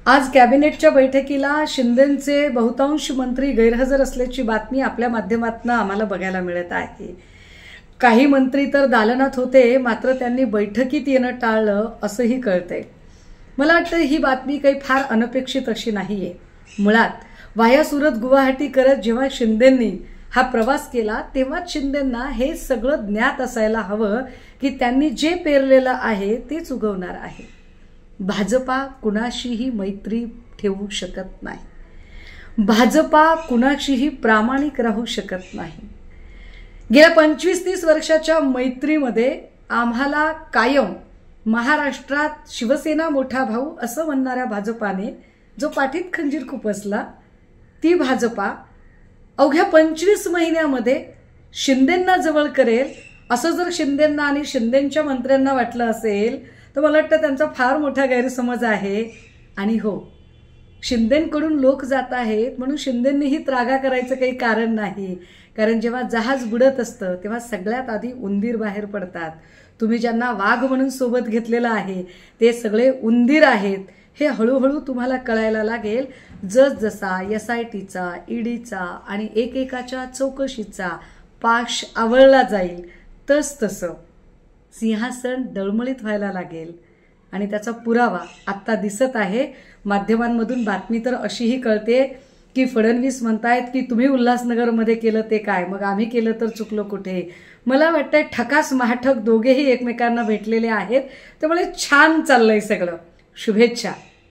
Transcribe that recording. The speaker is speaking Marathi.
आज कॅबिनेटच्या बैठकीला शिंदेंचे बहुतांश मंत्री गैरहजर असल्याची बातमी आपल्या माध्यमातून आम्हाला बघायला मिळत आहे। काही मंत्री तर दालनात होते, मात्र त्यांनी बैठकीत येणं टाळलं असंही कळतंय। मला वाटतं ही बातमी काही फार अनपेक्षित अशी नाहीये। मुळात वाया सुरत गुवाहाटी करत जेव्हा शिंदेंनी हा प्रवास केला तेव्हाच शिंदेंना हे सगळं ज्ञात असायला हवं की त्यांनी जे पेरलेलं आहे तेच उगवणार आहे। भाजपा कुणाशीही मैत्री ठेवू शकत नाही। भाजपा कुणाशीही प्रामाणिक राहू शकत नाही। गेल्या 25-30 वर्षाच्या मैत्रीमध्ये आम्हाला कायम महाराष्ट्रात शिवसेना मोठा भाऊ असं म्हणणाऱ्या भाजपाने जो पाठीत खंजीर खुपसला, ती भाजपा अवघ्या 25 महिन्यामध्ये शिंदेंना जवळ करेल असं जर शिंदेंना आणि शिंदेंच्या मंत्र्यांना वाटलं असेल तर मला वाटतं त्यांचा फार मोठा गैरसमज आहे। आणि हो, शिंदेंकडून लोक जात आहेत म्हणून शिंदेंनीही त्रागा करायचं काही कारण नाही। कारण जेव्हा जहाज बुडत असतं तेव्हा सगळ्यात आधी उंदीर बाहेर पडतात। तुम्ही ज्यांना वाघ म्हणून सोबत घेतलेलं आहे ते सगळे उंदीर आहेत हे हळूहळू तुम्हाला कळायला लागेल। जसजसा SITचा, EDचा आणि एकेकाच्या चौकशीचा पाश आवळला जाईल तसतसं सिंहासन डळमळीत व्हायला लागेल। आणि त्याचा पुरावा आत्ता दिसत आहे। माध्यमांमधून बातमी तर अशीही कळते की फडणवीस म्हणतायत की तुम्ही उल्हासनगरमध्ये केलं ते काय, मग आम्ही केलं तर चुकलो कुठे। मला वाटतंय ठकास महाठक दोघेही एकमेकांना भेटलेले आहेत, त्यामुळे छान चाललंय सगळं। शुभेच्छा।